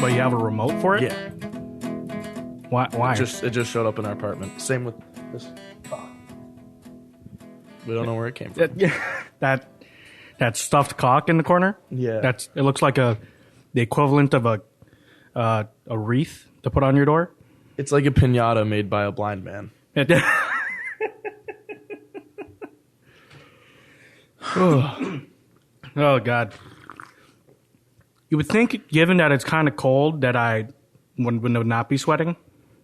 But you have a remote for it? Yeah. Why? It just showed up in our apartment. Same with this. We don't know where it came from. That stuffed cock in the corner? Yeah. It looks like the equivalent of a wreath to put on your door. It's like a piñata made by a blind man. Oh, God. You would think, given that it's kind of cold, that I would not be sweating,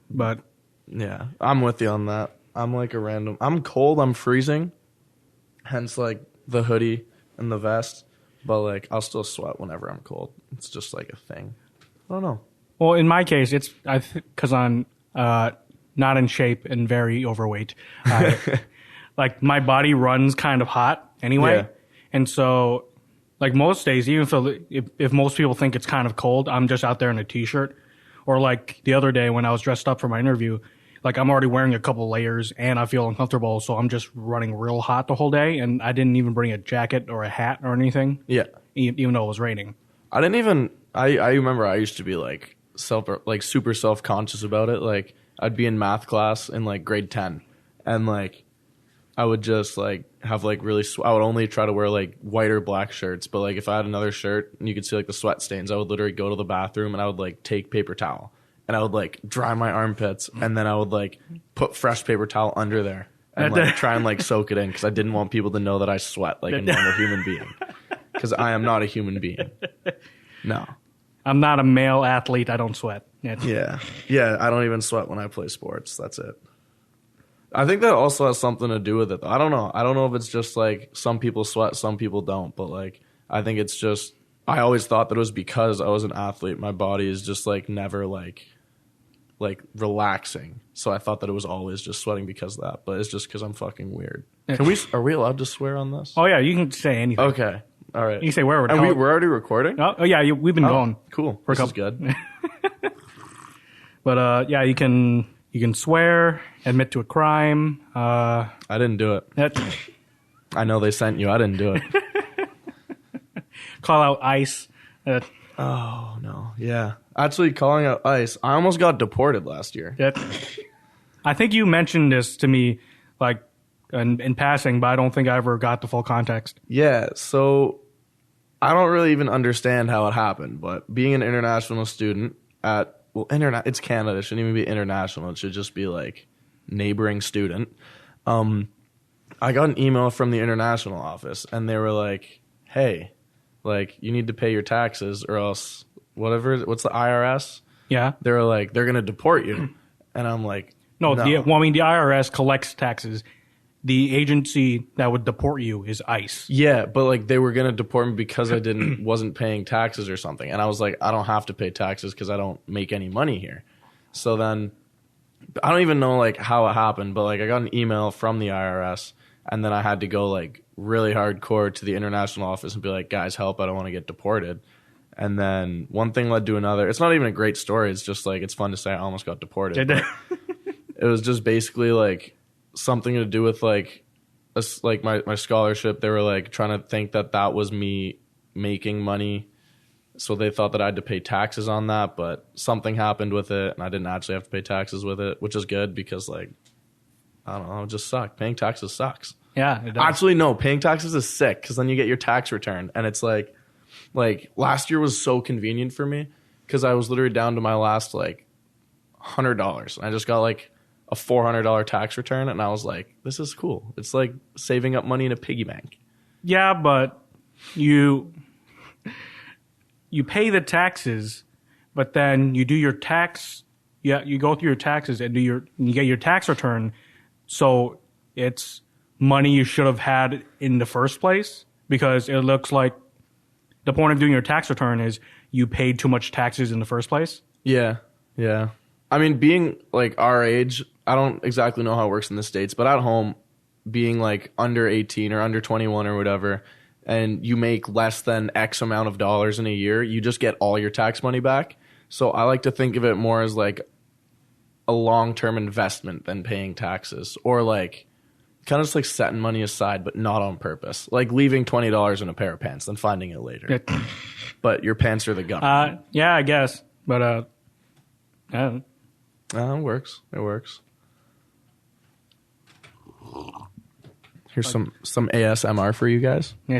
but... Yeah, I'm with you on that. I'm like a random... I'm cold, I'm freezing, hence, like, the hoodie and the vest, but, like, I'll still sweat whenever I'm cold. It's just, like, a thing. I don't know. Well, in my case, it's because I'm not in shape and very overweight. Like, my body runs kind of hot anyway, Yeah. and so... Like most days, even if most people think it's kind of cold, I'm just out there in a t-shirt. Or like the other day when I was dressed up for my interview, like I'm already wearing a couple layers and I feel uncomfortable, so I'm just running real hot the whole day, and I didn't even bring a jacket or a hat or anything. Yeah. Even though it was raining. I remember I used to be like super self-conscious about it. Like I'd be in math class in like grade 10 and like I would just like have like I would only try to wear like white or black shirts, but like if I had another shirt and you could see like the sweat stains, I would literally go to the bathroom and I would like take paper towel and I would like dry my armpits and then I would like put fresh paper towel under there and like try and like soak it in because I didn't want people to know that I sweat like a normal human being, because I am not a human being. No. I'm not a male athlete. I don't sweat. Yeah. I don't even sweat when I play sports. That's it. I think that also has something to do with it, though. I don't know. I don't know if it's just like some people sweat, some people don't. But like, I think it's just, I always thought that it was because I was an athlete. My body is just like never like relaxing. So I thought that it was always just sweating because of that. But it's just because I'm fucking weird. Are we allowed to swear on this? Oh, yeah. You can say anything. Okay. All right. You can say where we're And we're already recording? Oh yeah. We've been going. Cool. This is good. But yeah, you can swear, admit to a crime. I didn't do it. I know they sent you. I didn't do it. Call out ICE. Oh, no. Yeah. Actually, calling out ICE, I almost got deported last year. I think you mentioned this to me like in passing, but I don't think I ever got the full context. Yeah, so I don't really even understand how it happened, but being an international student it's Canada. It shouldn't even be international. It should just be like neighboring student. I got an email from the international office and they were like, hey, like you need to pay your taxes or else what's the IRS? Yeah. They were like, they're going to deport you. And I'm like, no. The IRS collects taxes. The agency that would deport you is ICE. Yeah, but like they were gonna deport me because I wasn't paying taxes or something, and I was like, I don't have to pay taxes because I don't make any money here. So then, I don't even know like how it happened, but like I got an email from the IRS, and then I had to go like really hardcore to the international office and be like, guys, help! I don't want to get deported. And then one thing led to another. It's not even a great story. It's just like it's fun to say I almost got deported. It was just basically like something to do with like my scholarship. They were like trying to think that was me making money, so they thought that I had to pay taxes on that, but something happened with it and I didn't actually have to pay taxes with it, which is good because like I don't know, it just sucked. Paying taxes sucks. Yeah, it does. Actually no, paying taxes is sick because then you get your tax return and it's like last year was so convenient for me because I was literally down to my last like $100 and I just got like a $400 tax return, and I was like, this is cool. It's like saving up money in a piggy bank. Yeah, but you pay the taxes, but then you do your tax. Yeah, you go through your taxes and you get your tax return. So it's money you should have had in the first place because it looks like the point of doing your tax return is you paid too much taxes in the first place. Yeah. I mean, being like our age, I don't exactly know how it works in the States, but at home, being like under 18 or under 21 or whatever, and you make less than X amount of dollars in a year, you just get all your tax money back. So I like to think of it more as like a long-term investment than paying taxes, or like kind of just like setting money aside, but not on purpose. Like leaving $20 in a pair of pants, then finding it later. But your pants are the gun. Yeah, I guess. But yeah. It works. It works. Here's some ASMR for you guys. Yeah.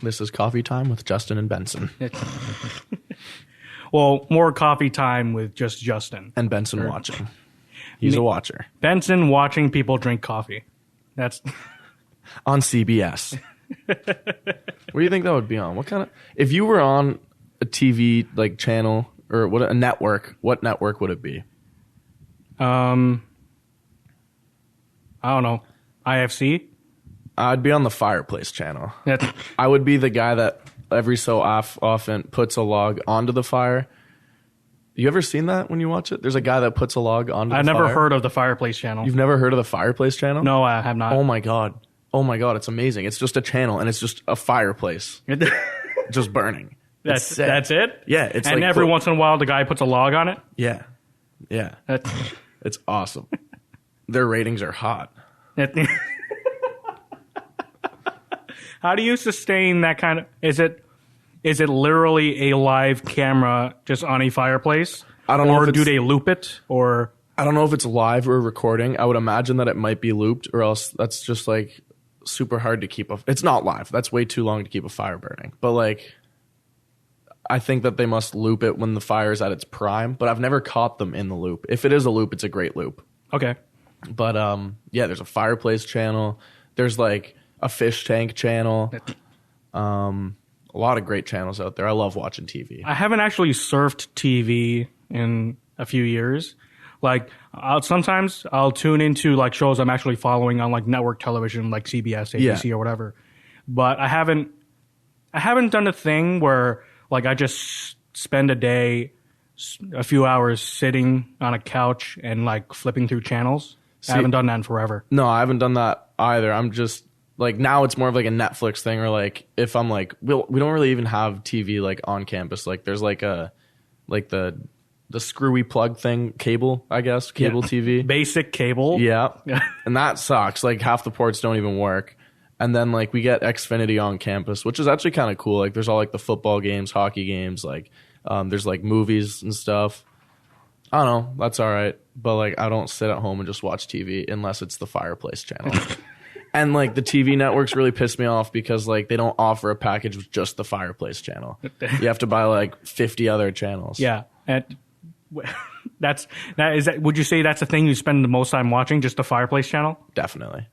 This is coffee time with Justin and Benson. Well, more coffee time with just Justin. And Benson watching. He's a watcher. Benson watching people drink coffee. That's on CBS. What do you think that would be on? What kind of, if you were on a TV like channel or what a network, what network would it be? I don't know. IFC? I'd be on the Fireplace channel. That's, I would be the guy that every so often puts a log onto the fire. You ever seen that when you watch it? There's a guy that puts a log onto the fire. I've never heard of the Fireplace channel. You've never heard of the Fireplace channel? No, I have not. Oh my god, it's amazing. It's just a channel and it's just a fireplace, just burning. That's it. Yeah, it's and like every once in a while the guy puts a log on it. Yeah. It's awesome. Their ratings are hot. How do you sustain that kind of? Is it literally a live camera just on a fireplace? I don't know. Or do they loop it? Or I don't know if it's live or recording. I would imagine that it might be looped, or else that's just like super hard to keep. It's not live. That's way too long to keep a fire burning. But like, I think that they must loop it when the fire's at its prime. But I've never caught them in the loop. If it is a loop, it's a great loop. Okay. But yeah, there's a Fireplace channel. There's like a fish tank channel. A lot of great channels out there. I love watching TV. I haven't actually surfed TV in a few years. Like sometimes I'll tune into like shows I'm actually following on like network television, like CBS, ABC, or whatever. But I haven't done a thing where like I just spend a few hours sitting on a couch and like flipping through channels. I haven't done that in forever. No, I haven't done that either. I'm just like, now it's more of like a Netflix thing, or like if I'm like, we don't really even have TV like on campus. Like there's like the screwy plug thing, cable, I guess, cable TV. Basic cable. Yeah. And that sucks. Like half the ports don't even work. And then like we get Xfinity on campus, which is actually kind of cool. Like there's all like the football games, hockey games, like there's like movies and stuff. I don't know. That's all right. But like I don't sit at home and just watch TV unless it's the Fireplace channel. And like the TV networks really piss me off because like they don't offer a package with just the Fireplace channel. You have to buy like 50 other channels. Yeah. And would you say that's the thing you spend the most time watching, just the Fireplace channel? Definitely.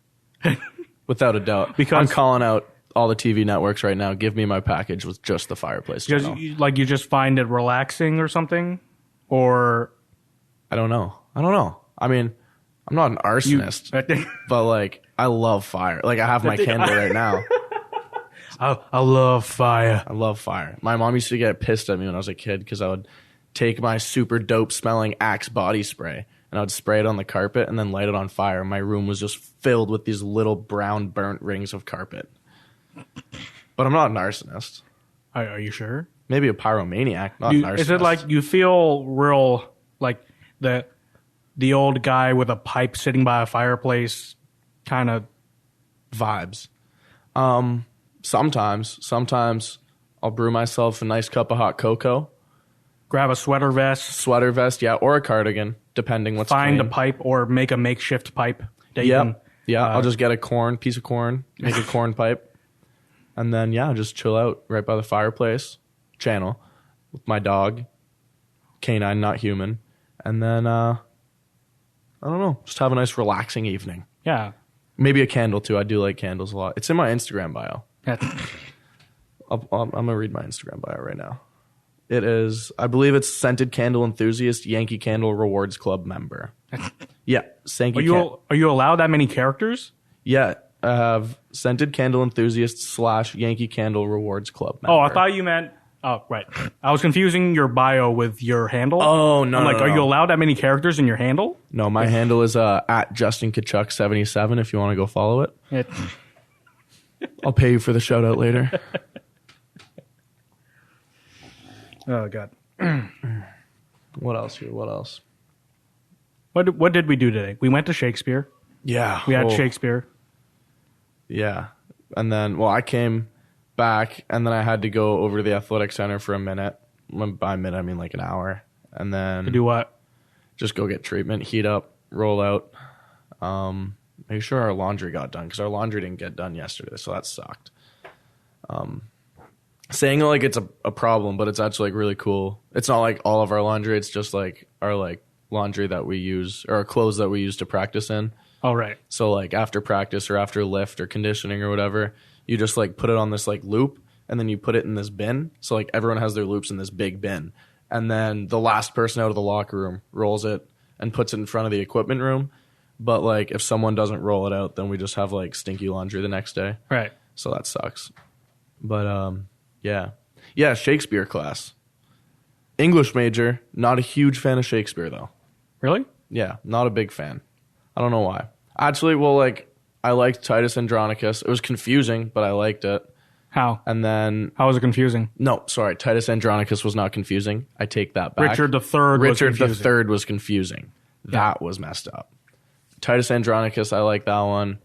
Without a doubt. Because I'm calling out all the TV networks right now. Give me my package with just the Fireplace channel. Like you just find it relaxing or something? Or I don't know. I mean, I'm not an arsonist, but like I love fire. Like I have my candle right now. I love fire. I love fire. My mom used to get pissed at me when I was a kid because I would take my super dope smelling Axe body spray and I would spray it on the carpet and then light it on fire. My room was just filled with these little brown burnt rings of carpet. But I'm not an arsonist. Are you sure? Maybe a pyromaniac, not an arsonist. Is it like you feel real like the old guy with a pipe sitting by a fireplace kind of vibes? Sometimes I'll brew myself a nice cup of hot cocoa. Grab a sweater vest, yeah, or a cardigan, depending what's find clean. a pipe or make a makeshift pipe. Yeah, I'll just get a piece of corn, make a corn pipe, and then just chill out right by the Fireplace channel with my dog, canine, not human, and then I don't know, just have a nice relaxing evening. Yeah, maybe a candle too. I do like candles a lot. It's in my Instagram bio. I'm gonna read my Instagram bio right now. It is, I believe it's Scented Candle Enthusiast, Yankee Candle Rewards Club member. Yeah. Are you allowed that many characters? Yeah. I have Scented Candle Enthusiast / Yankee Candle Rewards Club member. Oh, I thought you meant, oh, right. I was confusing your bio with your handle. Oh, no. I'm like, no. Are you allowed that many characters in your handle? No, my handle is at Justin Tkachuk 77 if you want to go follow it. I'll pay you for the shout out later. Oh, God. What else here? What else? What did we do today? We went to Shakespeare. Yeah. We had Shakespeare. Yeah. And then, I came back, and then I had to go over to the athletic center for a minute. By a minute, I mean like an hour. And then To do what? just go get treatment, heat up, roll out. Make sure our laundry got done, because our laundry didn't get done yesterday, so that sucked. Saying like it's a problem, but it's actually like really cool. It's not like all of our laundry. It's just like our like laundry that we use, or our clothes that we use to practice in. Oh, right. So like after practice or after lift or conditioning or whatever, you just like put it on this like loop, and then you put it in this bin. So like everyone has their loops in this big bin. And then the last person out of the locker room rolls it and puts it in front of the equipment room. But like if someone doesn't roll it out, then we just have like stinky laundry the next day. Right. So that sucks. But yeah. Yeah, Shakespeare class. English major, not a huge fan of Shakespeare though. Really? Yeah, not a big fan. I don't know why. Actually, well, like I liked Titus Andronicus. It was confusing, but I liked it. How? And then How was it confusing? no, sorry, Titus Andronicus was not confusing. I take that back. Richard III was confusing. III was confusing. That was messed up. Titus Andronicus, I like that one.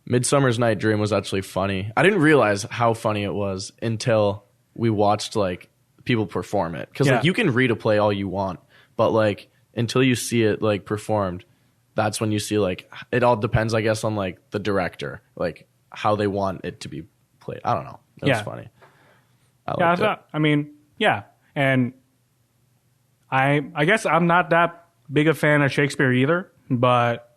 Midsummer's Night Dream was actually funny. I didn't realize how funny it was until we watched like people perform it. Because like you can read a play all you want, but like until you see it like performed, that's when you see like it all depends, I guess, on like the director, like how they want it to be played. I don't know. It was funny. I liked it. I mean, yeah. And I guess I'm not that big a fan of Shakespeare either, but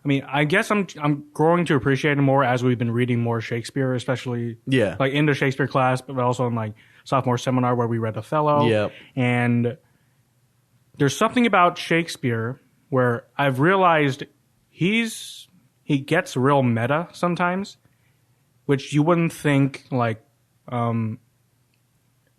I mean, I guess I'm growing to appreciate him more as we've been reading more Shakespeare, especially like in the Shakespeare class, but also in like sophomore seminar where we read Othello. Yep. And there's something about Shakespeare where I've realized he gets real meta sometimes, which you wouldn't think like when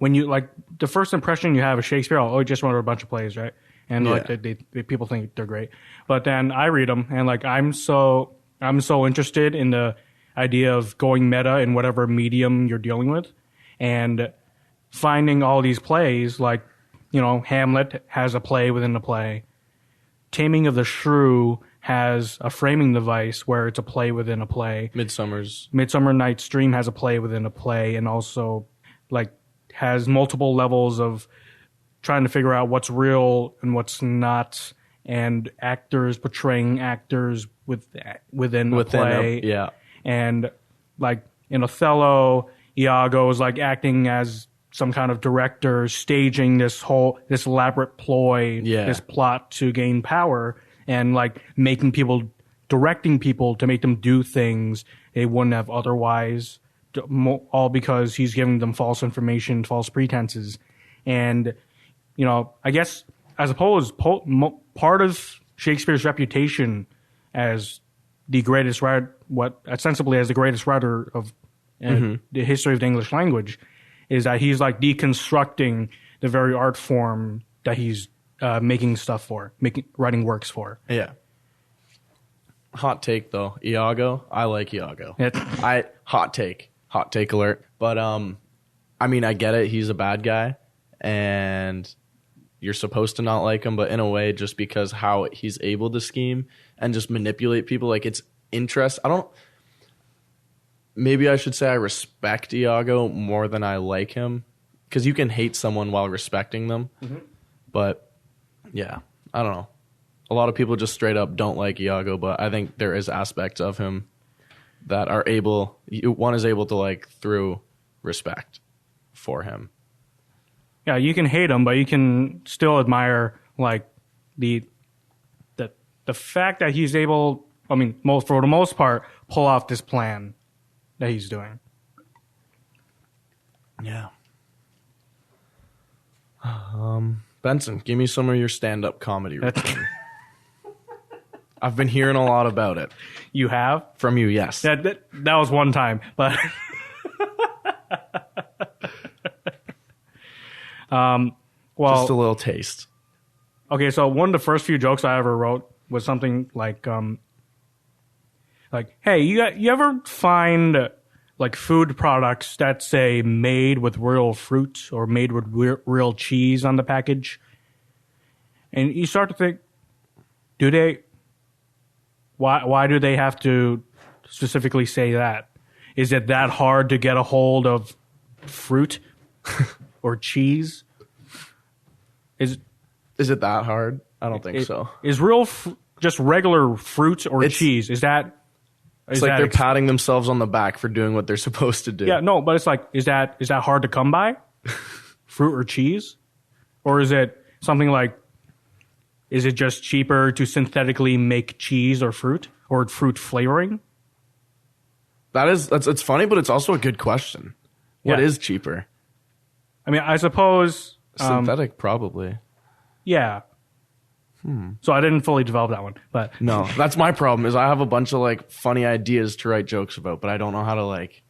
you like the first impression you have of Shakespeare. Oh, he just wrote a bunch of plays, right? And like they people think they're great, but then I read them and like I'm so interested in the idea of going meta in whatever medium you're dealing with, and finding all these plays like Hamlet has a play within a play, Taming of the Shrew has a framing device where it's a play within a play, Midsummer Night's Dream has a play within a play, and also like has multiple levels of trying to figure out what's real and what's not, and actors portraying actors within a play. And like in Othello, Iago is like acting as some kind of director, staging this elaborate ploy, this plot to gain power, and like directing people to make them do things they wouldn't have otherwise, all because he's giving them false information, false pretenses. And I guess I suppose part of Shakespeare's reputation as the greatest writer, ostensibly as the greatest writer of the history of the English language, is that he's like deconstructing the very art form that he's writing works for. Yeah. Hot take though, Iago. I like Iago. Hot take alert. But I mean, I get it. He's a bad guy, and you're supposed to not like him, but in a way, just because how he's able to scheme and just manipulate people, like it's interest. Maybe I should say I respect Iago more than I like him, because you can hate someone while respecting them. But yeah, I don't know. A lot of people just straight up don't like Iago, but I think there is aspects of him that one is able to like through respect for him. Yeah, you can hate him, but you can still admire like the fact that he's able, I mean, for the most part, pull off this plan that he's doing. Yeah. Benson, give me some of your stand-up comedy routine. I've been hearing a lot about it. You have? From you, yes. That was one time, but well, just a little taste. Okay, so one of the first few jokes I ever wrote was something like hey, you ever find like food products that say made with real fruit or made with real cheese on the package? And you start to think, why do they have to specifically say that? Is it that hard to get a hold of fruit or cheese? Is it that hard? I don't think so. Is just regular fruit or cheese? Is that? It's like they're patting themselves on the back for doing what they're supposed to do. Yeah, no, but it's like, is that hard to come by? Fruit or cheese? Or is it something like, is it just cheaper to synthetically make cheese or fruit flavoring? It's funny, but it's also a good question. What is cheaper? I mean, I suppose synthetic, probably. Yeah. So I didn't fully develop that one, but no, that's my problem. Is I have a bunch of like funny ideas to write jokes about, but I don't know how to like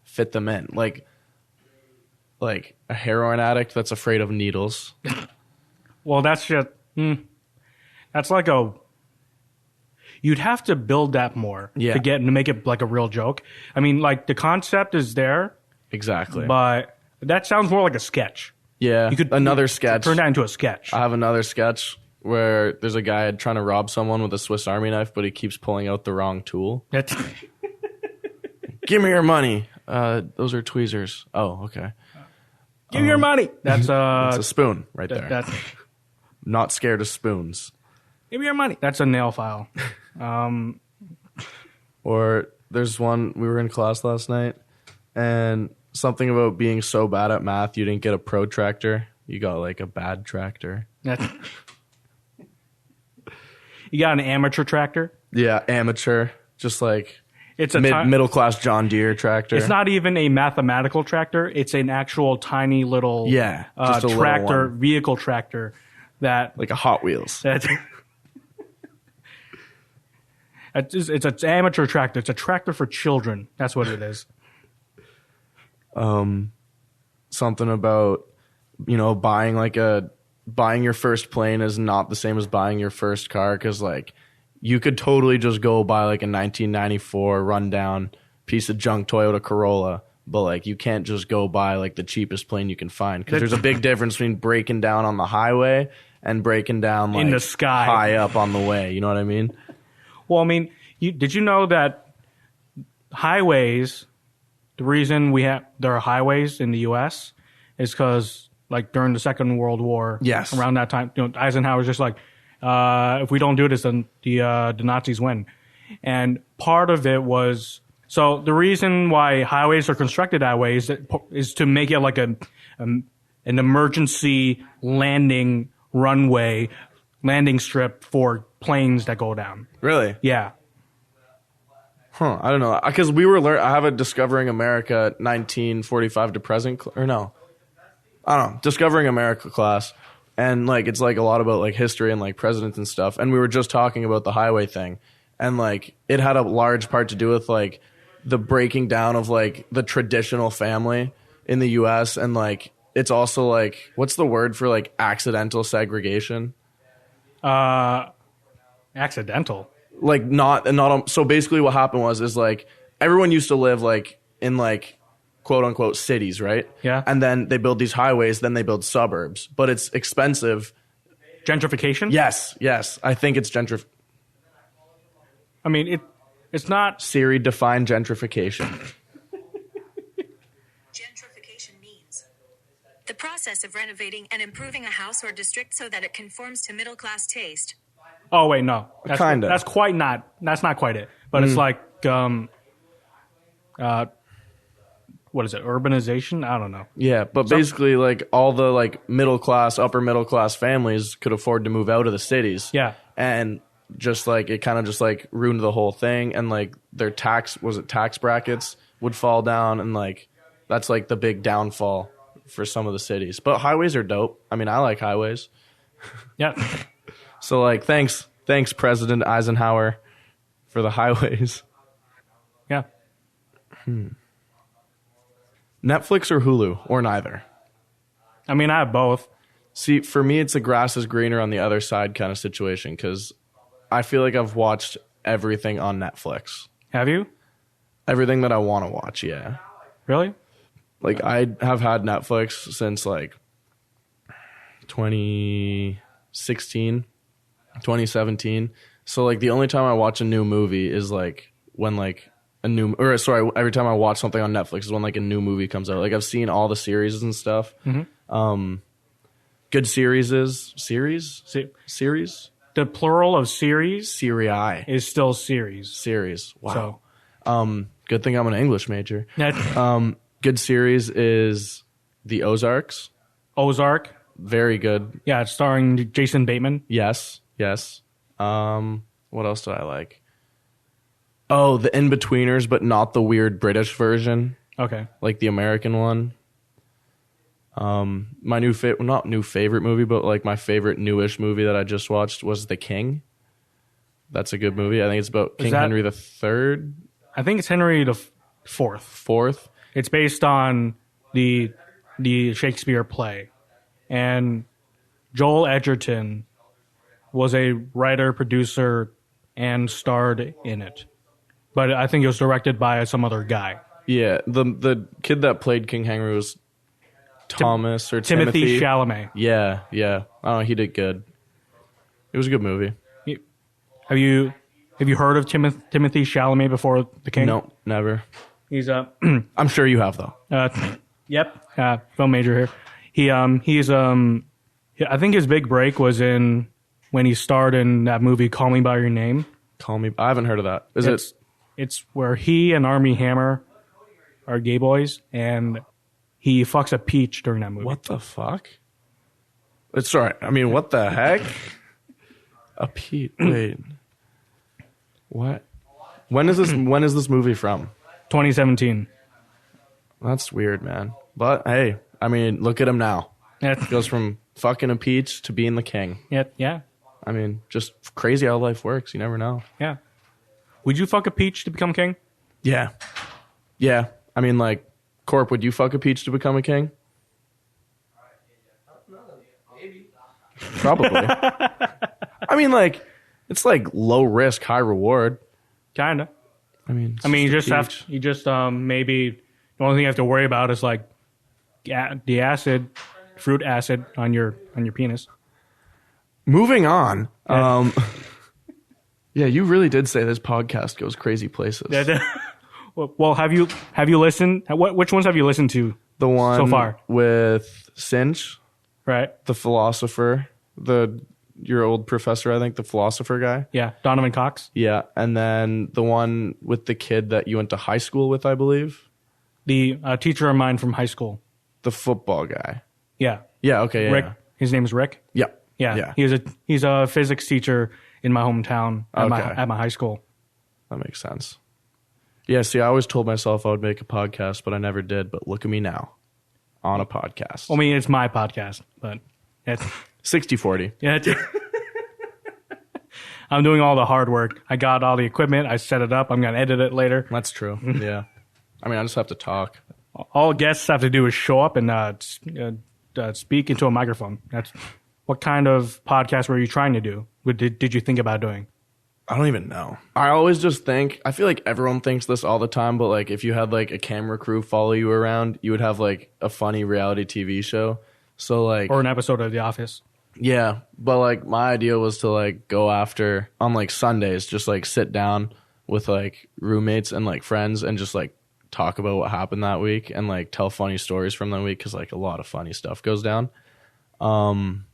fit them in. Like a heroin addict that's afraid of needles. Well, that's just that's like you'd have to build that more to make it like a real joke. I mean, like the concept is there exactly, but that sounds more like a sketch. Yeah, you could sketch. Turn that into a sketch. I have another sketch where there's a guy trying to rob someone with a Swiss Army knife, but he keeps pulling out the wrong tool. Give me your money. Those are tweezers. Oh, okay. Give me your money. That's a spoon right there. That's not scared of spoons. Give me your money. That's a nail file. Or there's one, we were in class last night, and something about being so bad at math, you didn't get a protractor. You got like a bad tractor. You got an amateur tractor? Yeah, amateur. Just like it's a middle class John Deere tractor. It's not even a mathematical tractor. It's an actual tiny little tractor, vehicle tractor that like a Hot Wheels. It's an amateur tractor. It's a tractor for children. That's what it is. Something about buying your first plane is not the same as buying your first car, because like you could totally just go buy like a 1994 rundown piece of junk Toyota Corolla, but like you can't just go buy like the cheapest plane you can find, because there's a big difference between breaking down on the highway and breaking down like in the sky high up on the way. You know what I mean? Well, I mean, did you know that highways, the reason there are highways in the U.S. is because like during the Second World War, around that time, Eisenhower's just like, if we don't do this, then the Nazis win. And part of it was, so the reason why highways are constructed that way is to make it like an emergency landing strip for planes that go down. Really? Yeah. Huh, I don't know. Because I have a Discovering America 1945 to present, or no. I don't know, Discovering America class, and like it's like a lot about like history and like presidents and stuff, and we were just talking about the highway thing, and like it had a large part to do with like the breaking down of like the traditional family in the US, and like it's also like, what's the word for like accidental segregation? Accidental? Like not so basically what happened is like everyone used to live like in like quote unquote cities, right? Yeah. And then they build these highways, then they build suburbs, but it's expensive. Gentrification? Yes. I think it's I mean, it's not. Siri, define gentrification. Gentrification means the process of renovating and improving a house or district so that it conforms to middle class taste. Oh wait, no. That's not quite it. But it's like what is it? Urbanization? I don't know. Yeah, but basically like all the like upper middle class families could afford to move out of the cities. Yeah. And just like it kind of just like ruined the whole thing, and like their tax brackets would fall down, and like that's like the big downfall for some of the cities. But highways are dope. I mean, I like highways. Yeah. So like thanks President Eisenhower for the highways. Yeah. Netflix or Hulu, or neither? I mean, I have both. See, for me, it's a grass is greener on the other side kind of situation, because I feel like I've watched everything on Netflix. Have you? Everything that I want to watch, yeah. Really? Like, I have had Netflix since, like, 2016, 2017. So, like, the only time I watch a new movie is, like, when, like, every time I watch something on Netflix is when like a new movie comes out. Like I've seen all the series and stuff. Good series. The plural of series Serii. is still series. Series. Wow. So, Good thing I'm an English major. that Good series is The Ozarks. Ozark. Very good. Yeah, it's starring Jason Bateman. Yes. What else did I like? Oh, The In-Betweeners, but not the weird British version. Okay. Like the American one. My not new favorite movie, but like my favorite newish movie that I just watched was The King. That's a good movie. I think it's about King Henry III. I think it's Henry the Fourth. Fourth. It's based on the Shakespeare play, and Joel Edgerton was a writer, producer, and starred in it. But I think it was directed by some other guy. Yeah, the kid that played King Henry was Thomas or Timothy Chalamet. Yeah. Oh, he did good. It was a good movie. Have you heard of Timothy Chalamet before The King? No, never. He's I'm sure you have though. Yep, film major here. I think his big break was when he starred in that movie Call Me by Your Name. I haven't heard of that. It's where he and Armie Hammer are gay boys, and he fucks a peach during that movie. What the fuck? It's all right. I mean, what the heck? A peach. Wait. What? When is this movie from? 2017. That's weird, man. But hey, I mean, look at him now. Yeah. Goes from fucking a peach to being the king. Yeah. I mean, just crazy how life works. You never know. Yeah. Would you fuck a peach to become king? Yeah. I mean, like, Corp, would you fuck a peach to become a king? Maybe. Probably. I mean, like, it's like low risk, high reward. Kinda. I mean, you just maybe the only thing you have to worry about is like the fruit acid on your penis. Moving on. Yeah, you really did say this podcast goes crazy places. Well, have you listened? Which ones have you listened to? The one so far with Cinch, right? The philosopher, your old professor, I think, the philosopher guy. Yeah, Donovan Cox. Yeah, and then the one with the kid that you went to high school with, I believe. The teacher of mine from high school. The football guy. Yeah. Yeah. Okay. Yeah. Rick. His name is Rick. Yeah. Yeah. He's a physics teacher in my hometown at my high school. That makes sense. Yeah, see, I always told myself I would make a podcast, but I never did. But look at me now on a podcast. I mean, it's my podcast, but it's 60-40. Yeah. I'm doing all the hard work. I got all the equipment. I set it up. I'm going to edit it later. That's true. Yeah. I mean, I just have to talk. All guests have to do is show up and speak into a microphone. That's what kind of podcast were you trying to do? Did you think about doing? I don't even know. I always just think, I feel like everyone thinks this all the time, but like if you had like a camera crew follow you around, you would have like a funny reality TV show. So like, or an episode of The Office. Yeah. But like my idea was to like go after on like Sundays, just like sit down with like roommates and like friends and just like talk about what happened that week and like tell funny stories from that week. Cause like a lot of funny stuff goes down. And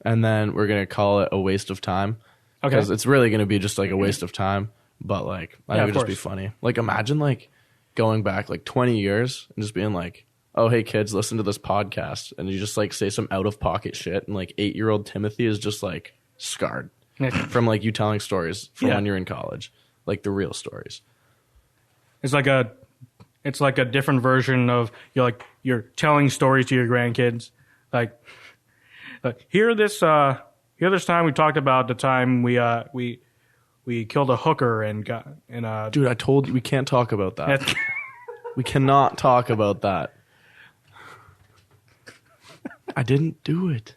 then we're going to call it A Waste of Time. Okay. Because it's really going to be just like a waste of time. But like, I think it would just be funny. Like imagine like going back like 20 years and just being like, oh, hey kids, listen to this podcast. And you just like say some out of pocket shit. And like 8-year-old Timothy is just like scarred from like you telling stories from when you're in college. Like the real stories. It's like a different version of you're telling stories to your grandkids. Like here this time we talked about the time we killed a hooker and dude, I told you we can't talk about that. We cannot talk about that. I didn't do it.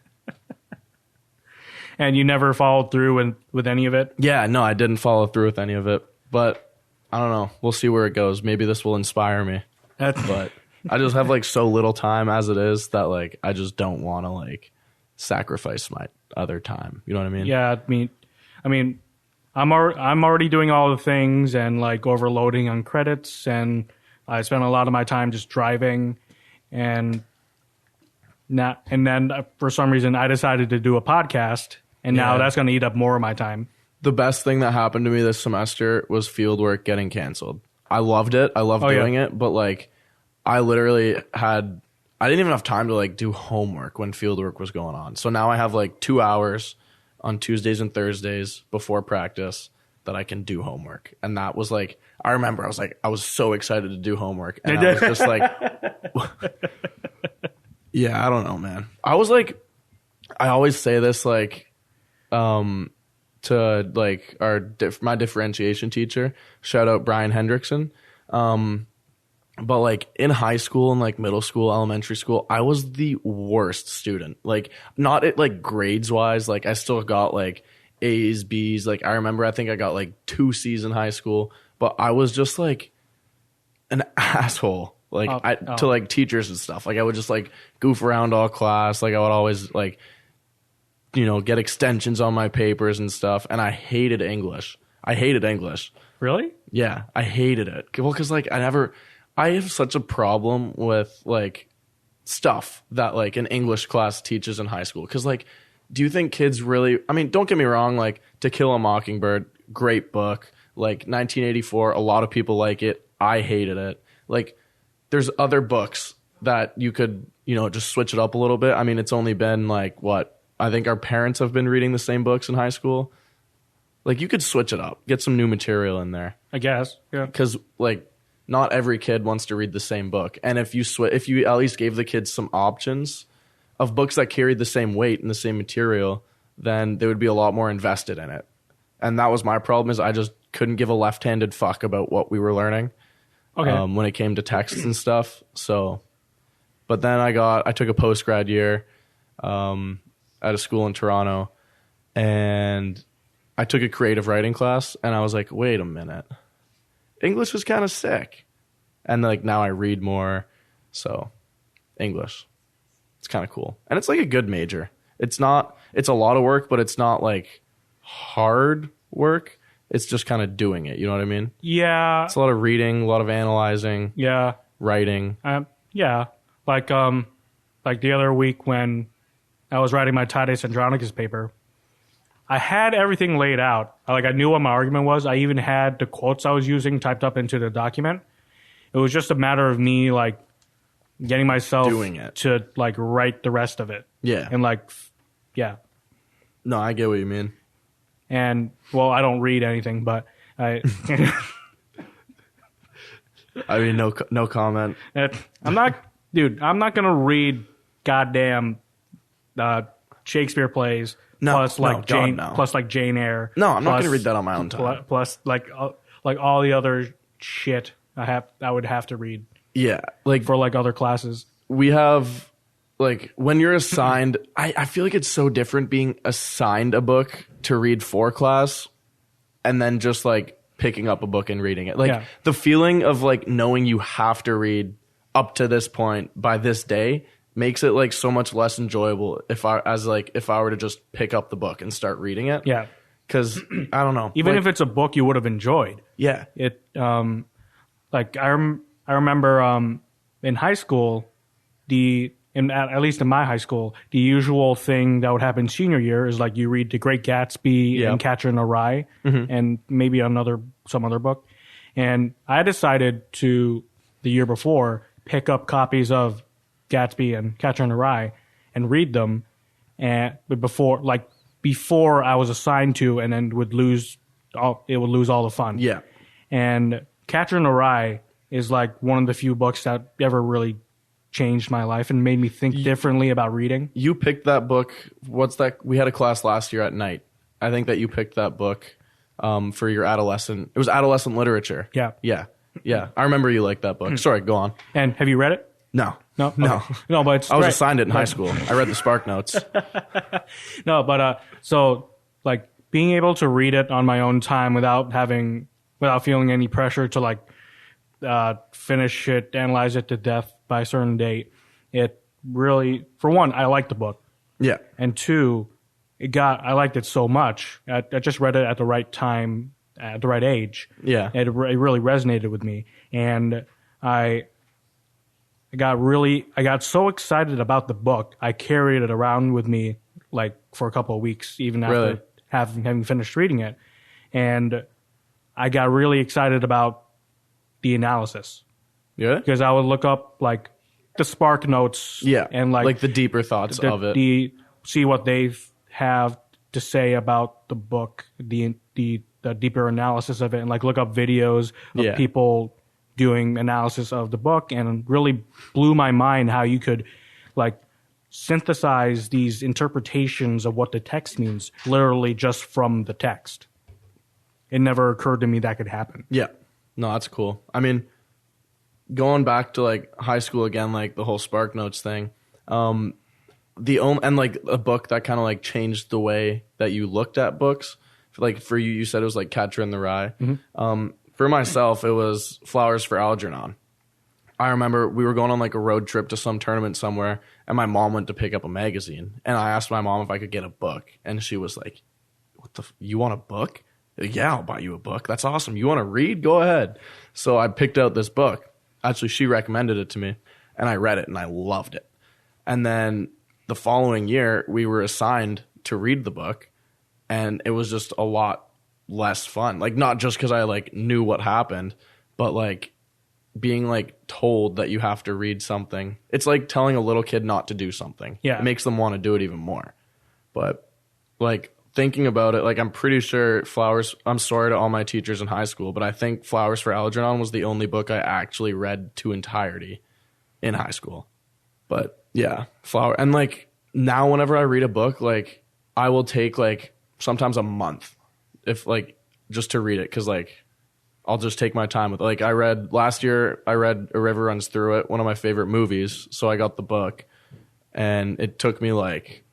And you never followed through with any of it? Yeah, no, I didn't follow through with any of it. But I don't know. We'll see where it goes. Maybe this will inspire me. But I just have like so little time as it is that like I just don't want to like sacrifice my other time. You know what I mean? Yeah, I mean, I'm already doing all the things and like overloading on credits, and I spent a lot of my time just driving, and then for some reason I decided to do a podcast, and now that's going to eat up more of my time. The best thing that happened to me this semester was fieldwork getting canceled. I loved it. I loved doing it, but like I didn't even have time to like do homework when fieldwork was going on. So now I have like 2 hours on Tuesdays and Thursdays before practice that I can do homework. And that was like, I remember I was so excited to do homework. And I was just like, yeah, I don't know, man. I was like, I always say this like, to like my differentiation teacher, shout out Brian Hendrickson. But like in high school and like middle school, elementary school, I was the worst student. Like not at like grades wise, like I still got like A's, B's. Like I remember I think I got like 2 C's in high school, but I was just like an asshole. Like to like teachers and stuff. Like I would just like goof around all class. Like I would always like, get extensions on my papers and stuff. And I hated English. Really? Yeah, I hated it. Well, because like I have such a problem with like stuff that like an English class teaches in high school. Because like, do you think kids really? I mean, don't get me wrong. Like To Kill a Mockingbird, great book. Like 1984, a lot of people like it. I hated it. Like, there's other books that you could just switch it up a little bit. I mean, it's only been like what I think our parents have been reading the same books in high school. Like you could switch it up, get some new material in there. I guess, yeah. Because like. Not every kid wants to read the same book. And if you at least gave the kids some options of books that carried the same weight and the same material, then they would be a lot more invested in it. And that was my problem, is I just couldn't give a left-handed fuck about what we were learning when it came to texts and stuff. So, but then I took a post-grad year at a school in Toronto, and I took a creative writing class, and I was like, wait a minute. English was kind of sick. And like now I read more. So English. It's kind of cool. And it's like a good major. It's a lot of work, but it's not like hard work. It's just kind of doing it. You know what I mean? Yeah. It's a lot of reading, a lot of analyzing. Yeah. Writing. Yeah. Like the other week when I was writing my Titus Andronicus paper, I had everything laid out. Like I knew what my argument was. I even had the quotes I was using typed up into the document. It was just a matter of me like getting myself doing it to like write the rest of it. Yeah. And like, yeah. No, I get what you mean. And well, I don't read anything, but I. I mean, no comment. I'm not gonna read goddamn Shakespeare plays. Plus Jane Eyre. No, I'm not going to read that on my own time. Plus like all the other shit I would have to read. Yeah, like for like other classes. We have like when you're assigned, I feel like it's so different being assigned a book to read for class and then just like picking up a book and reading it. Like the feeling of like knowing you have to read up to this point by this day makes it like so much less enjoyable if I were to just pick up the book and start reading it. Yeah. Because I don't know. Even if it's a book you would have enjoyed. Yeah. It like I remember in high school, at least in my high school, the usual thing that would happen senior year is like you read The Great Gatsby and Catcher in the Rye and maybe some other book. And I decided to the year before pick up copies of Gatsby and Catcher in the Rye and read them, and before I was assigned to, and then would lose all the fun. Yeah. And Catcher in the Rye is like one of the few books that ever really changed my life and made me think differently about reading. You picked that book. What's that? We had a class last year at night. I think that you picked that book for your adolescent. It was adolescent literature. Yeah. Yeah. Yeah. I remember you liked that book. Sorry, go on. And have you read it? No. No. But I was assigned it in high school. I read the Spark Notes. No, but so like being able to read it on my own time without feeling any pressure to like finish it, analyze it to death by a certain date. It really, for one, I like the book. Yeah. And two, I liked it so much. I just read it at the right time, at the right age. Yeah. It really resonated with me. And I got so excited about the book, I carried it around with me like for a couple of weeks, even after Really? having finished reading it. And I got really excited about the analysis. Yeah. Because I would look up like the spark notes, Yeah. and like the deeper thoughts of it. See what they have to say about the book, the deeper analysis of it, and like look up videos of people doing analysis of the book, and really blew my mind how you could like synthesize these interpretations of what the text means literally just from the text. It never occurred to me that could happen. Yeah. No, that's cool. I mean, going back to like high school again, like the whole Spark Notes thing, and like a book that kind of like changed the way that you looked at books. Like for you said it was like Catcher in the Rye. Mm-hmm. For myself, it was Flowers for Algernon. I remember we were going on like a road trip to some tournament somewhere, and my mom went to pick up a magazine, and I asked my mom if I could get a book, and she was like, you want a book? Like, yeah, I'll buy you a book. That's awesome. You want to read? Go ahead. So I picked out this book. Actually, she recommended it to me, and I read it, and I loved it. And then the following year, we were assigned to read the book, and it was just a lot less fun. Like, not just because I like knew what happened, but like being like told that you have to read something. It's like telling a little kid not to do something. Yeah. It makes them want to do it even more. But like thinking about it, like I'm pretty sure I'm sorry to all my teachers in high school, but I think Flowers for Algernon was the only book I actually read to entirety in high school. But yeah, and like now whenever I read a book, like I will take like sometimes a month if like just to read it, because like I'll just take my time with it. Like last year I read A River Runs Through It, one of my favorite movies, so I got the book, and it took me like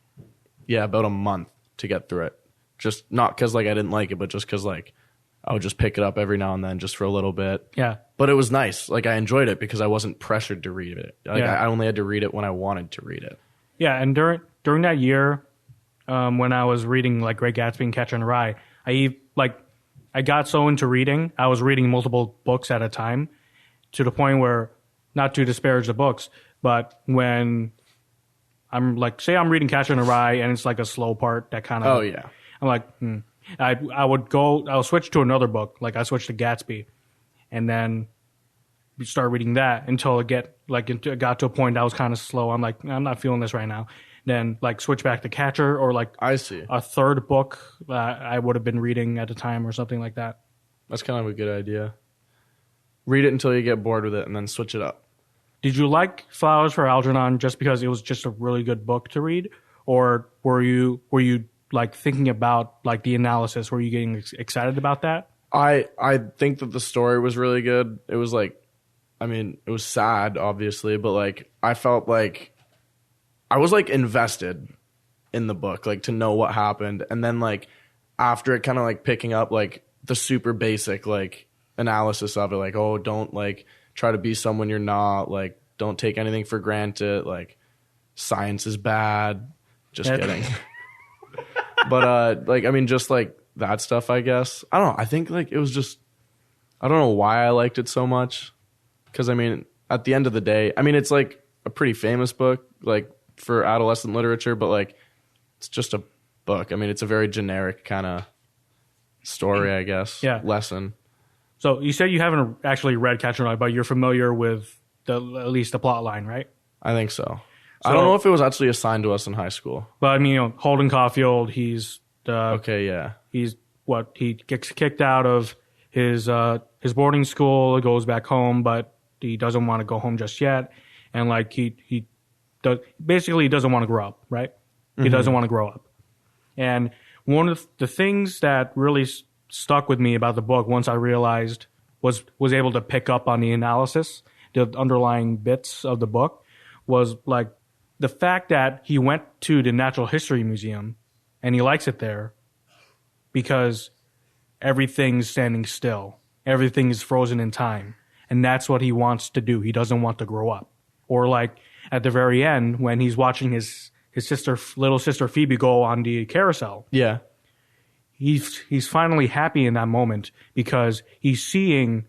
about a month to get through it. Just not because like I didn't like it, but just because like I would just pick it up every now and then just for a little bit. Yeah. But it was nice. Like I enjoyed it because I wasn't pressured to read it. Like I only had to read it when I wanted to read it. Yeah, and during that year, when I was reading like Great Gatsby and Catcher in the Rye, I got so into reading, I was reading multiple books at a time, to the point where, not to disparage the books, but when I'm like, say I'm reading Catcher in the Rye and it's like a slow part that kind of, I'm like, I'll switch to another book, like I switched to Gatsby, and then start reading that until it got to a point that was kind of slow. I'm like, I'm not feeling this right now. Then like switch back to Catcher, or like I see a third book that I would have been reading at the time or something like that. That's kind of a good idea. Read it until you get bored with it and then switch it up. Did you like Flowers for Algernon just because it was just a really good book to read, or were you like thinking about like the analysis? Were you getting excited about that? I think that the story was really good. It was like, I mean, it was sad obviously, but like I felt like I was like invested in the book, like to know what happened. And then like after it kind of like picking up like the super basic like analysis of it, like, oh, don't like try to be someone you're not, like don't take anything for granted, like science is bad. Just kidding. But like I mean just like that stuff, I guess. I don't know. I think like it was just, I don't know why I liked it so much. Because I mean at the end of the day, I mean it's like a pretty famous book, like for adolescent literature, but like it's just a book. I mean, it's a very generic kind of story, I guess. Yeah. Lesson. So you said you haven't actually read Catcher in the Rye, but you're familiar with at least the plot line, right? I think so. I don't know if it was actually assigned to us in high school. But I mean, Holden Caulfield, he's he gets kicked out of his boarding school, goes back home, but he doesn't want to go home just yet, and like he doesn't want to grow up, right? He doesn't want to grow up. And one of the things that really stuck with me about the book, once I realized was able to pick up on the analysis, the underlying bits of the book, was like the fact that he went to the Natural History Museum and he likes it there because everything's standing still. Everything is frozen in time. And that's what he wants to do. He doesn't want to grow up. Or like at the very end, when he's watching his his little sister Phoebe go on the carousel. Yeah. He's finally happy in that moment because he's seeing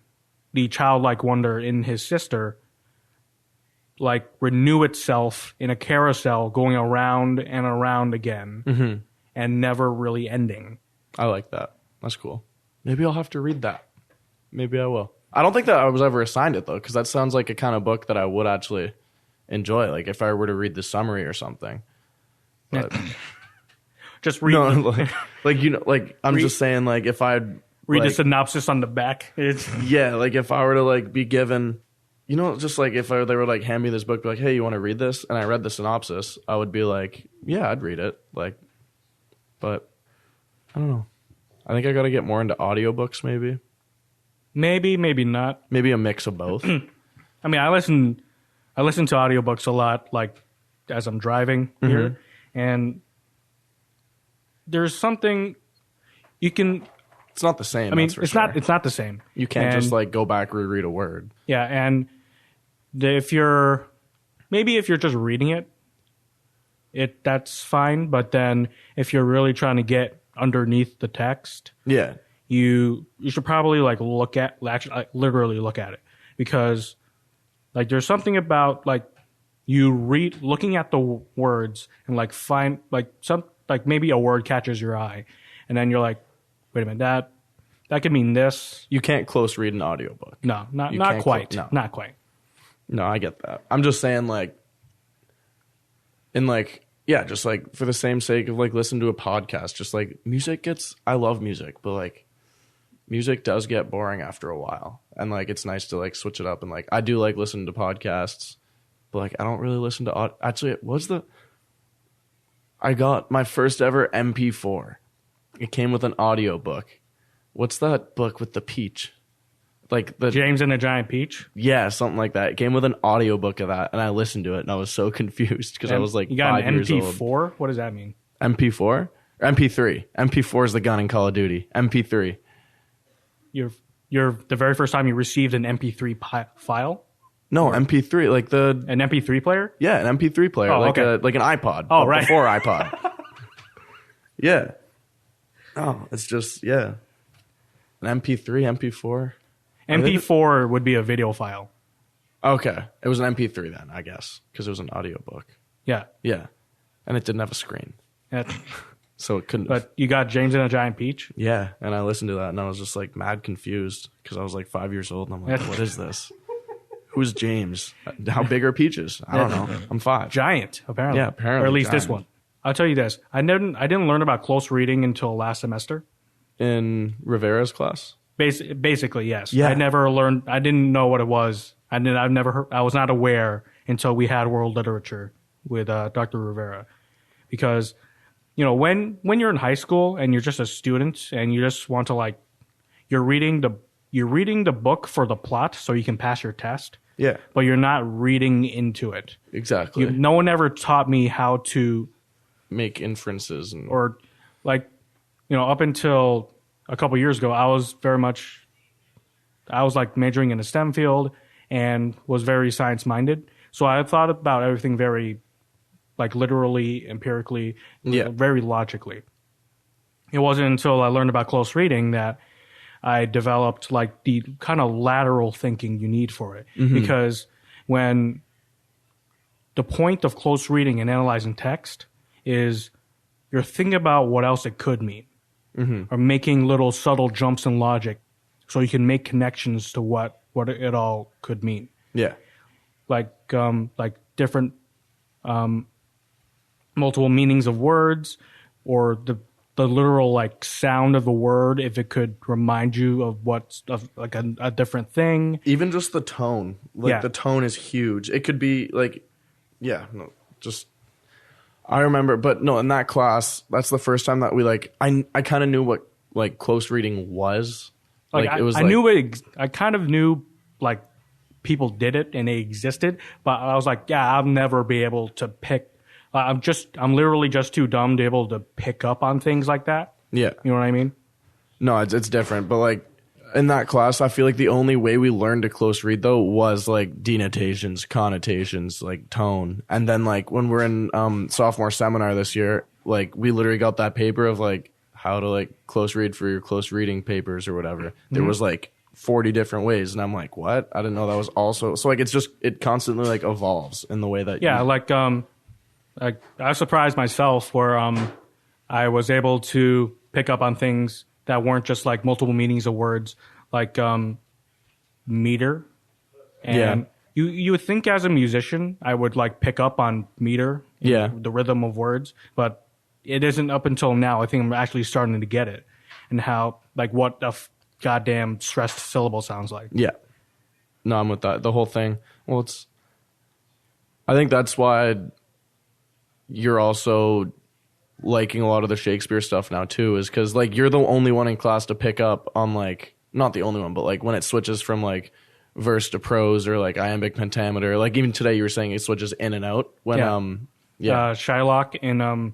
the childlike wonder in his sister like renew itself in a carousel going around and around again and never really ending. I like that. That's cool. Maybe I'll have to read that. Maybe I will. I don't think that I was ever assigned it though, because that sounds like a kind of book that I would actually enjoy, like if I were to read the summary or something. But just read I'm just saying, like if I'd read the synopsis on the back. Like if I were to like be given, just like if they were like hand me this book, be like, hey, you want to read this? And I read the synopsis, I would be like, yeah, I'd read it. Like, but I don't know. I think I got to get more into audiobooks, maybe. Maybe not. Maybe a mix of both. I mean, I listen to audiobooks a lot, like as I'm driving here, and there's something you can. It's not the same. I mean, it's not the same. You can't just like go back reread a word. Yeah, and if you're just reading it, that's fine. But then if you're really trying to get underneath the text, you should probably like literally look at it, because like there's something about like you looking at the words and like find like maybe a word catches your eye, and then you're like, wait a minute, that could mean this. You can't close read an audiobook. No, not quite. Not quite. No, I get that. I'm just saying, like, just like for the same sake of like listen to a podcast, just like I love music, but like music does get boring after a while, and like it's nice to like switch it up, and like I do like listening to podcasts, but like I don't really listen to actually I got my first ever MP4. It came with an audiobook. What's that book with the peach? Like the James and the Giant Peach? Yeah, something like that. It came with an audiobook of that, and I listened to it, and I was so confused because I was like, you got 5 years an old. MP4? What does that mean? MP4? Or MP3. MP4 is the gun in Call of Duty. MP3. You're the very first time you received an MP3 file? No, MP3, like an MP3 player? Yeah, an MP3 player, like an iPod. Oh, right. Before iPod. Yeah. Oh, it's just an MP3, MP4. MP4 would be a video file. Okay, it was an MP3 then, I guess, because it was an audiobook. Yeah. Yeah, and it didn't have a screen. So it couldn't. But you got James and a Giant Peach? Yeah, and I listened to that, and I was just like mad confused because I was like 5 years old, and I'm like, what is this? Who's James? How big are peaches? I don't know. I'm 5. Giant, apparently. Yeah, apparently. Or at least giant. this one. I'll tell you this. I didn't learn about close reading until last semester. In Rivera's class? Basically, yes. Yeah. I never learned. I didn't know what it was. I was not aware until we had world literature with Dr. Rivera, because when you're in high school and you're just a student and you just want to like you're reading the book for the plot so you can pass your test. Yeah. But you're not reading into it. Exactly. No one ever taught me how to make inferences or like up until a couple years ago, I was like majoring in a STEM field and was very science minded. So I thought about everything very like literally, empirically, very logically. It wasn't until I learned about close reading that I developed like the kind of lateral thinking you need for it. Because when the point of close reading and analyzing text is you're thinking about what else it could mean. Or making little subtle jumps in logic so you can make connections to what it all could mean. Yeah. Like different multiple meanings of words, or the literal like sound of a word if it could remind you of a different thing. Even just the tone. The tone is huge. It could be like I remember, but no, in that class, that's the first time that we I kind of knew what like close reading was. I kind of knew like people did it and they existed, but I was like, yeah, I'll never be able to pick. I'm literally just too dumb to be able to pick up on things like that. Yeah. You know what I mean? No, it's different, but like in that class, I feel like the only way we learned to close read though was like denotations, connotations, like tone. And then like when we're in sophomore seminar this year, like we literally got that paper of like how to like close read for your close reading papers or whatever. There was like 40 different ways, and I'm like, what? I didn't know that was also so like it constantly like evolves in the way that I surprised myself where I was able to pick up on things that weren't just like multiple meanings of words, like meter. And you would think as a musician I would like pick up on meter, the rhythm of words, but it isn't up until now. I think I'm actually starting to get it, and how like what a goddamn stressed syllable sounds like. Yeah, no, I'm with that. The whole thing. Well, I think that's why you're also liking a lot of the Shakespeare stuff now too, is because like you're the only one in class to pick up on like, not the only one, but like when it switches from like verse to prose or like iambic pentameter, like even today you were saying it switches in and out when Shylock in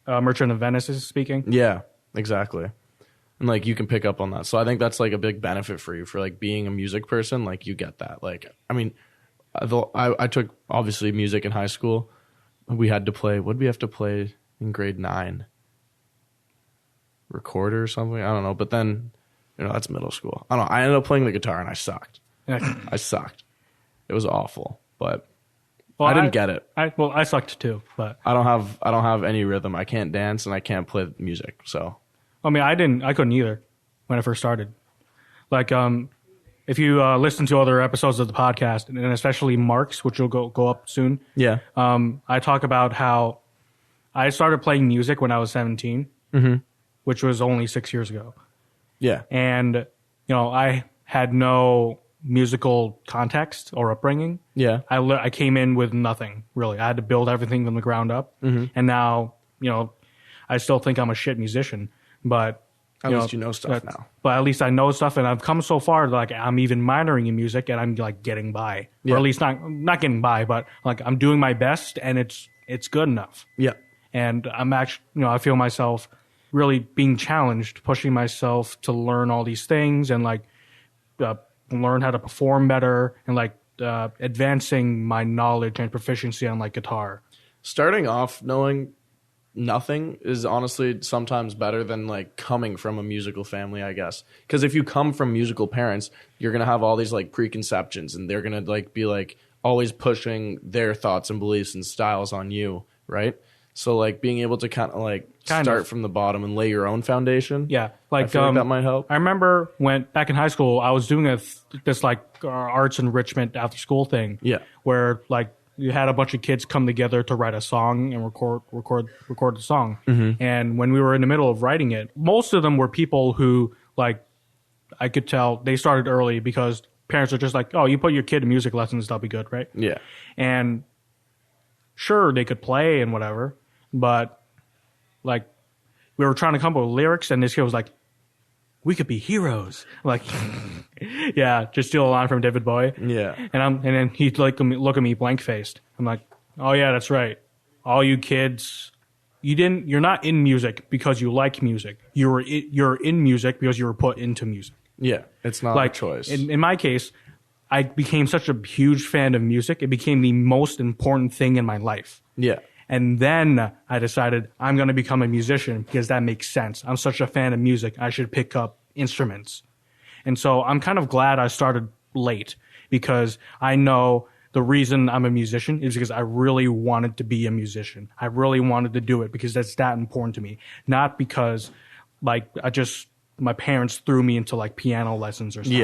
Merchant of Venice is speaking. Yeah, exactly. And like you can pick up on that. So I think that's like a big benefit for you for like being a music person. Like you get that. Like, I mean, I took obviously music in high school. We had to play, what did we have to play in grade 9? Recorder or something? I don't know. But then, that's middle school. I don't know. I ended up playing the guitar and I sucked. I sucked. It was awful. But I didn't get it. I sucked too, but I don't have any rhythm. I can't dance and I can't play music. So I mean, I couldn't either when I first started. Like, if you listen to other episodes of the podcast, and especially Mark's, which will go up soon. Yeah. I talk about how I started playing music when I was 17, which was only 6 years ago. Yeah. And, I had no musical context or upbringing. Yeah. I came in with nothing, really. I had to build everything from the ground up. And now, I still think I'm a shit musician. But at least you know stuff now. But at least I know stuff, and I've come so far. Like I'm even minoring in music, and I'm like getting by, or at least not getting by, but like I'm doing my best, and it's good enough. Yeah. And I'm actually, I feel myself really being challenged, pushing myself to learn all these things, and like learn how to perform better, and like advancing my knowledge and proficiency on like guitar. Starting off knowing nothing is honestly sometimes better than like coming from a musical family, I guess. Because if you come from musical parents, you're gonna have all these like preconceptions, and they're gonna like be like always pushing their thoughts and beliefs and styles on you, right? So like being able to kind of start from the bottom and lay your own foundation. Yeah, I feel like that might help. I remember when back in high school, I was doing this like arts enrichment after school thing. Yeah, where like you had a bunch of kids come together to write a song and record the song. And when we were in the middle of writing it, most of them were people who, like, I could tell they started early because parents are just like, oh, you put your kid in music lessons, they'll be good, right? Yeah. And sure, they could play and whatever, but like we were trying to come up with lyrics, and this kid was like, we could be heroes. Like, yeah, just steal a line from David Bowie. Yeah. And then he'd like look at me blank faced. I'm like, oh yeah, that's right. All you kids, you're not in music because you like music. You're in music because you were put into music. Yeah, it's not like, a choice. In my case, I became such a huge fan of music. It became the most important thing in my life. Yeah. And then I decided I'm going to become a musician because that makes sense. I'm such a fan of music. I should pick up instruments. And so I'm kind of glad I started late, because I know the reason I'm a musician is because I really wanted to be a musician. I really wanted to do it because that's that important to me. Not because like my parents threw me into like piano lessons or something.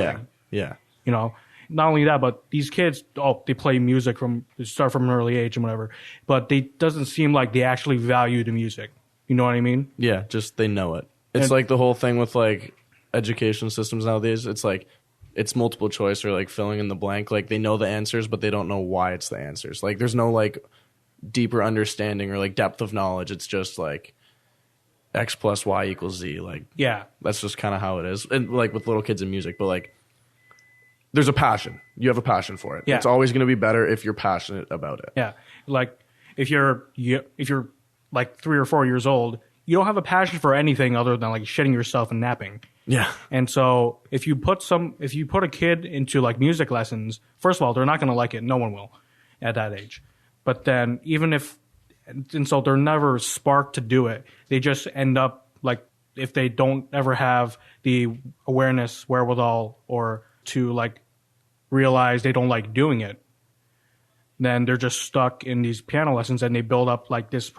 Yeah. Yeah. Not only that, but these kids, they play music they start from an early age and whatever, but it doesn't seem like they actually value the music. You know what I mean? Yeah, just they know it. It's like the whole thing with like education systems nowadays. It's like it's multiple choice or like filling in the blank. Like they know the answers, but they don't know why it's the answers. Like there's no like deeper understanding or like depth of knowledge. It's just like X plus Y equals Z. Like, yeah, that's just kind of how it is. And like with little kids in music, but like, there's a passion. You have a passion for it. Yeah. It's always going to be better if you're passionate about it. Yeah. Like if you're like 3 or 4 years old, you don't have a passion for anything other than like shitting yourself and napping. Yeah. And so if you put a kid into like music lessons, first of all, they're not going to like it. No one will at that age. But then and so they're never sparked to do it. They just end up like, if they don't ever have the awareness, wherewithal, or to like realize they don't like doing it, then they're just stuck in these piano lessons and they build up like this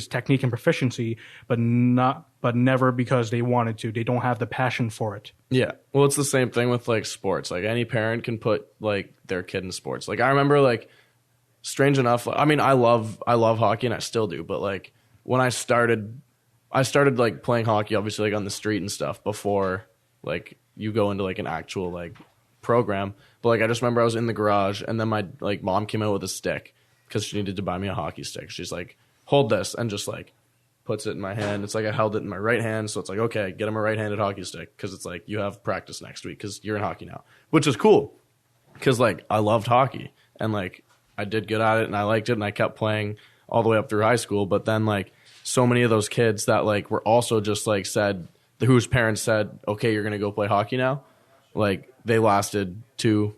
technique and proficiency, but never because they wanted to. They don't have the passion for it. Yeah. Well, it's the same thing with like sports. Like any parent can put like their kid in sports. Like I remember like, strange enough, I mean, I love hockey and I still do, but like when I started like playing hockey obviously like on the street and stuff before like you go into like an actual like program. But like I just remember I was in the garage and then my like mom came out with a stick because she needed to buy me a hockey stick. She's like, hold this, and just like puts it in my hand. It's like I held it in my right hand, so it's like, okay, get him a right-handed hockey stick because it's like you have practice next week because you're in hockey now, which is cool because like I loved hockey and like I did good at it and I liked it and I kept playing all the way up through high school. But then like so many of those kids that like were also just like whose parents said, okay, you're gonna go play hockey now, like they lasted 2-3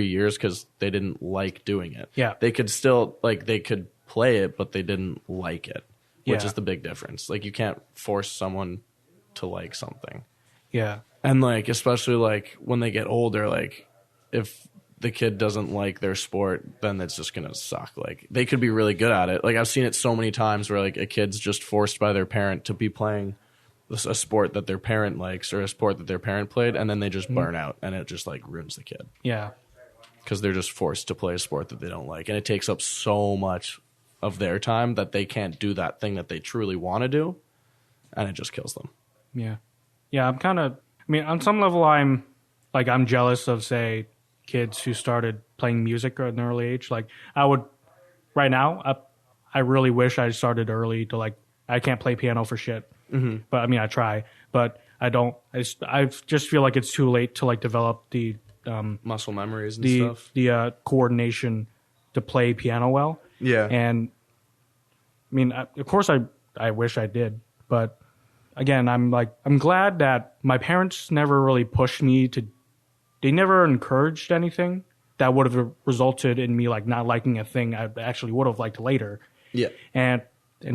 years because they didn't like doing it. Yeah. They could still like they could play it, but they didn't like it, which Yeah. is the big difference. Like you can't force someone to like something. Yeah. And like especially like when they get older, like if the kid doesn't like their sport, then it's just gonna suck. Like they could be really good at it. Like I've seen it so many times where like a kid's just forced by their parent to be playing a sport that their parent likes or a sport that their parent played, and then they just burn out and it just like ruins the kid Yeah. because they're just forced to play a sport that they don't like, and it takes up so much of their time that they can't do that thing that they truly want to do, and it just kills them. Yeah. Yeah. On some level, I'm jealous of, say, kids who started playing music at an early age. Like right now, I really wish I started early to like, I can't play piano for shit. Mm-hmm. But I mean, I try, but I don't. I just feel like it's too late to like develop the Muscle memories and stuff. The coordination to play piano well. Yeah. And I mean, of course, I wish I did, but again, I'm glad that my parents never really pushed me to. They never encouraged anything that would have resulted in me like not liking a thing I actually would have liked later. Yeah. And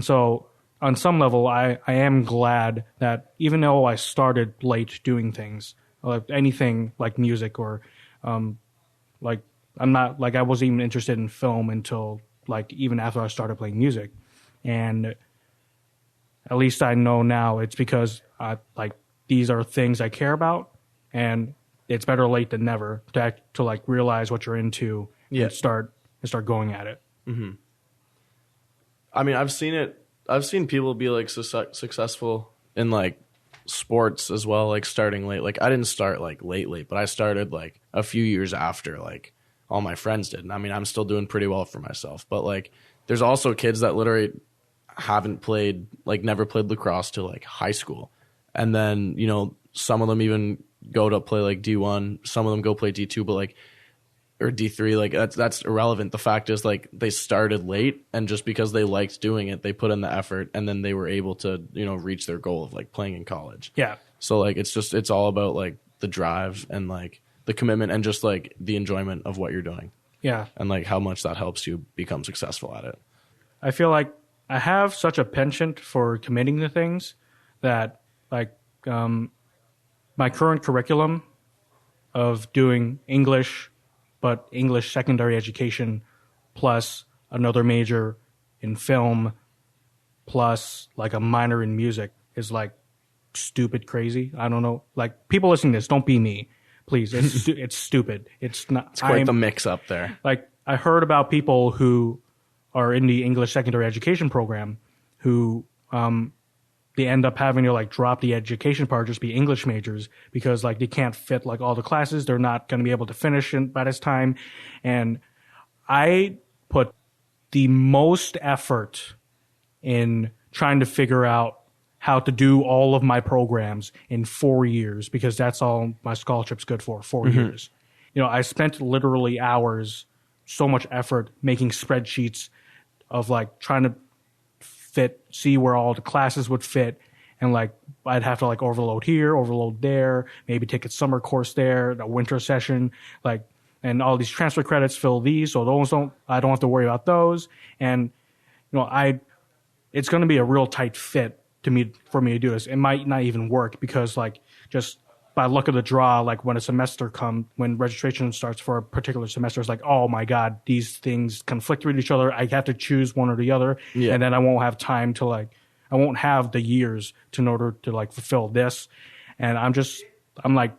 so on some level, I am glad that even though I started late doing things, like anything like music or like I'm not like I wasn't even interested in film until like even after I started playing music. And at least I know now it's because like these are things I care about, and it's better late than never to like realize what you're into and start going at it. Mm-hmm. I mean, I've seen people be like successful in like sports as well, like starting late. Like I didn't start like late, but I started like a few years after like all my friends did. And I mean, I'm still doing pretty well for myself, but like there's also kids that literally haven't played, like never played lacrosse till like high school. And then, you know, some of them even go to play like D1, some of them go play D2, but like, or D3, like that's irrelevant. The fact is like they started late, and just because they liked doing it, they put in the effort, and then they were able to, you know, reach their goal of like playing in college. Yeah. So like it's all about like the drive and like the commitment and just like the enjoyment of what you're doing. Yeah. And like how much that helps you become successful at it. I feel like I have such a penchant for committing to things that like my current curriculum of doing English, but English secondary education plus another major in film plus like a minor in music is like stupid crazy. I don't know. Like people listening to this, don't be me, please. It's it's stupid. It's not. It's quite the mix up there. Like I heard about people who are in the English secondary education program who they end up having to like drop the education part, just be English majors because like they can't fit like all the classes. They're not going to be able to finish by this time. And I put the most effort in trying to figure out how to do all of my programs in 4 years because that's all my scholarship's good for, 4 years. You know, I spent literally hours, so much effort making spreadsheets of like trying to see where all the classes would fit and like I'd have to like overload here, overload there, maybe take a summer course there, a winter session, like, and all these transfer credits fill these, so I don't have to worry about those. And it's going to be a real tight fit for me to do this. It might not even work because like just by luck of the draw, like when registration starts for a particular semester, it's like, oh my God, these things conflict with each other. I have to choose one or the other. Yeah. And then I won't have time to I won't have the years in order to like fulfill this. And I'm like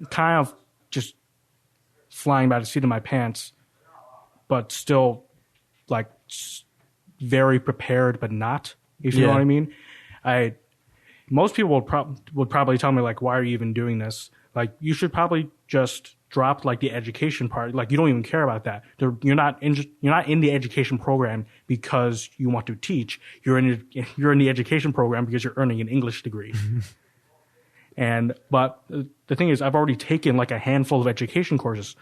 kind of just flying by the seat of my pants, but still like very prepared, but not, if you know what I mean. Most people would probably tell me like, why are you even doing this? Like, you should probably just drop like the education part. Like, you don't even care about that. You're not in the education program because you want to teach. You're in the education program because you're earning an English degree. But the thing is, I've already taken like a handful of education courses,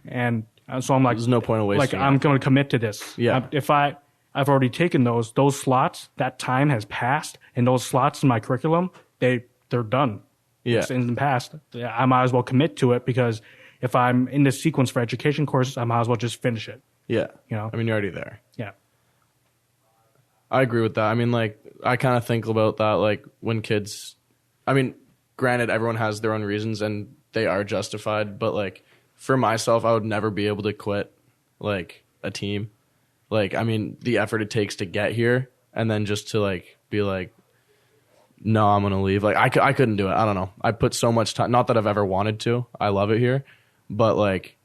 and so I'm like, there's no point of wasting. Like, I'm going to commit to this. Yeah. If I've already taken those slots, that time has passed, and those slots in my curriculum, they're done. Yeah. It's in the past. I might as well commit to it because if I'm in this sequence for education courses, I might as well just finish it. Yeah. I mean, you're already there. Yeah. I agree with that. I mean, like, I kind of think about that, like, when kids, I mean, granted, everyone has their own reasons and they are justified, but like, for myself, I would never be able to quit like a team. Like, I mean, the effort it takes to get here and then just to like be like, no, I'm going to leave. Like, I couldn't do it. I don't know. I put so much time, not that I've ever wanted to. I love it here, but like,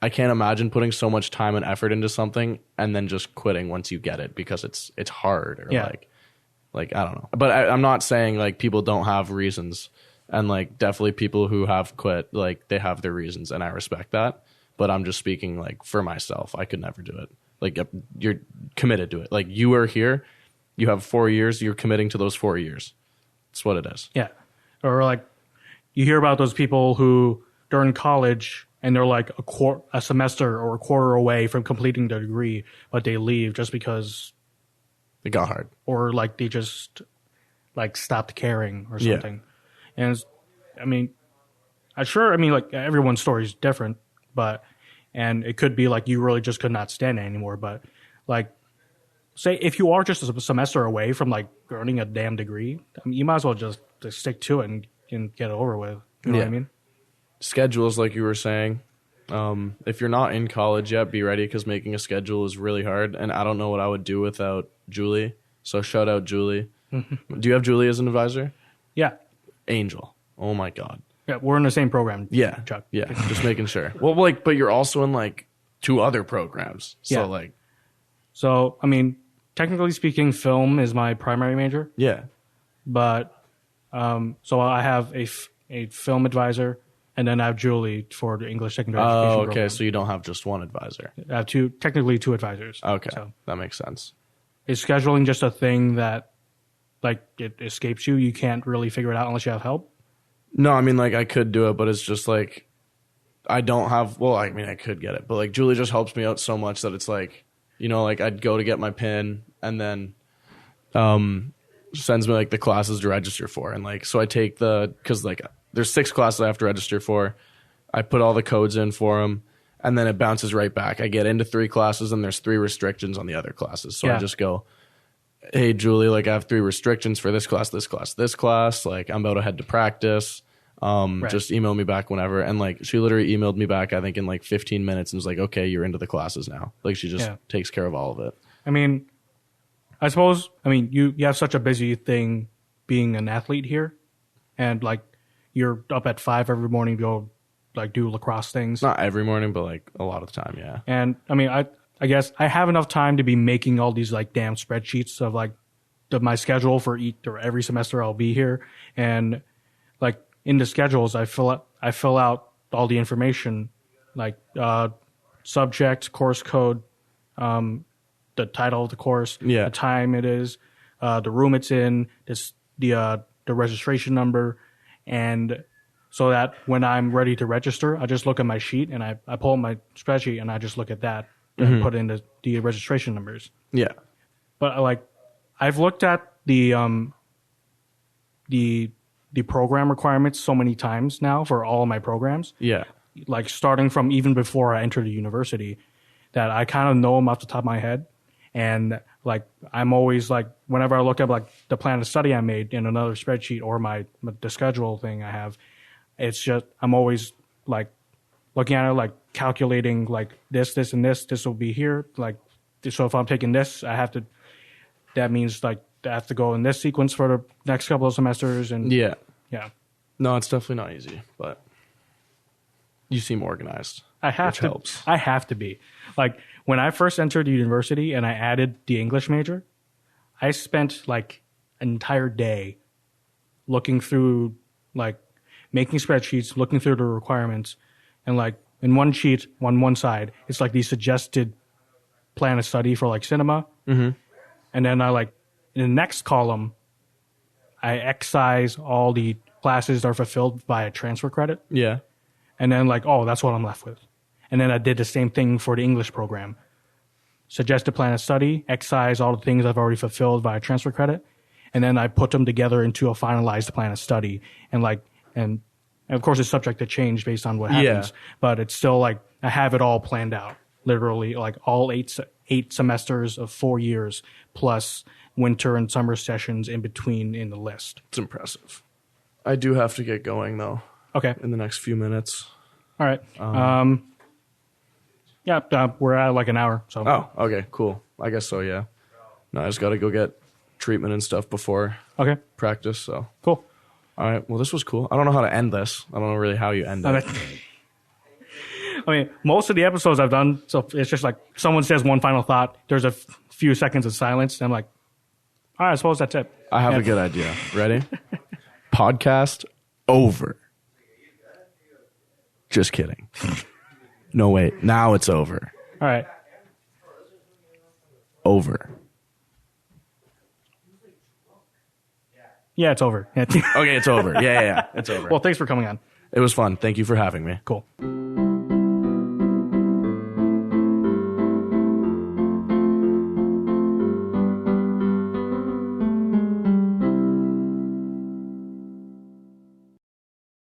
I can't imagine putting so much time and effort into something and then just quitting once you get it because it's hard or like, I don't know. But I'm not saying like people don't have reasons, and like definitely people who have quit, like they have their reasons and I respect that. But I'm just speaking like for myself. I could never do it. Like, you're committed to it. Like, you are here, you have 4 years, you're committing to those 4 years. That's what it is. Yeah. Or like, you hear about those people who during college and they're like a semester or a quarter away from completing their degree, but they leave just because it got hard, or like they just like stopped caring or something. Yeah. And I mean, like everyone's story is different, and it could be like you really just could not stand it anymore. But like, say if you are just a semester away from like earning a damn degree, I mean, you might as well just stick to it and get it over with. You know what I mean? Schedules, like you were saying. If you're not in college yet, be ready because making a schedule is really hard. And I don't know what I would do without Julie. So shout out Julie. Do you have Julie as an advisor? Yeah. Angel. Oh my God. Yeah, we're in the same program. Yeah. Chuck. Yeah. Just making sure. Well, like, but you're also in like 2 other programs. So So, I mean, technically speaking, film is my primary major. Yeah. But, so I have a film advisor, and then I have Julie for the English secondary education program. Okay. So you don't have just one advisor. I have technically two advisors. Okay. So that makes sense. Is scheduling just a thing that, like, it escapes you? You can't really figure it out unless you have help? No, I mean, like, I could do it, but it's just like, I don't have, well, I mean, I could get it, but like, Julie just helps me out so much that it's like, you know, like, I'd go to get my pin and then sends me like the classes to register for. And like, so I take because like, there's 6 classes I have to register for. I put all the codes in for them, and then it bounces right back. I get into 3 classes, and there's 3 restrictions on the other classes. So I just go, hey, Julie, like, I have 3 restrictions for this class, this class, this class. Like, I'm about to head to practice. Just email me back whenever. And like, she literally emailed me back, I think in like 15 minutes, and was like, okay, you're into the classes now. Like, she just takes care of all of it. I mean, I suppose, you have such a busy thing being an athlete here, and like, you're up at 5 every morning to go like do lacrosse things. Not every morning, but like a lot of the time, yeah. And I mean, I guess I have enough time to be making all these like damn spreadsheets of like my schedule for every semester I'll be here, and like in the schedules I fill out all the information, like subject, course code, the title of the course, the time it is, the room it's in, the registration number. And so that when I'm ready to register, I just look at my sheet and I pull up my spreadsheet and I just look at that and put in the registration numbers. Yeah. But like, I've looked at the the program requirements so many times now for all of my programs. Yeah. Like starting from even before I entered the university, that I kind of know them off the top of my head. And like I'm always like, whenever I look up like the plan of study I made in another spreadsheet or the schedule thing I have, it's just I'm always like looking at it, like calculating like this and this will be here. Like so if I'm taking this, that means like I have to go in this sequence for the next couple of semesters. And Yeah. yeah. No, it's definitely not easy, but you seem organized. I have to. Helps. I have to be. Like when I first entered the university and I added the English major, I spent like an entire day looking through, like making spreadsheets, looking through the requirements, and like in one sheet on one side, it's like the suggested plan of study for like cinema, and then I like in the next column, I excise all the classes that are fulfilled by a transfer credit. Yeah. And then like, oh, that's what I'm left with. And then I did the same thing for the English program. Suggested plan of study, excise all the things I've already fulfilled via transfer credit. And then I put them together into a finalized plan of study. And of course it's subject to change based on what happens. Yeah. But it's still like, I have it all planned out. Literally like all eight semesters of 4 years plus winter and summer sessions in between in the list. It's impressive. I do have to get going though. Okay. In the next few minutes. All right. We're at like an hour. So. Oh, okay, cool. I guess so, yeah. No, I just got to go get treatment and stuff before Okay. practice, so. Cool. All right, well, this was cool. I don't know how to end this. I don't know really how you end it. I mean, most of the episodes I've done, so it's just like someone says one final thought. There's a few seconds of silence. And I'm like, all right, I suppose that's it. I have a good idea. Ready? Podcast over. Just kidding. No, wait. Now it's over. All right. Over. Yeah, it's over. Okay, it's over. Yeah. It's over. Well, thanks for coming on. It was fun. Thank you for having me. Cool.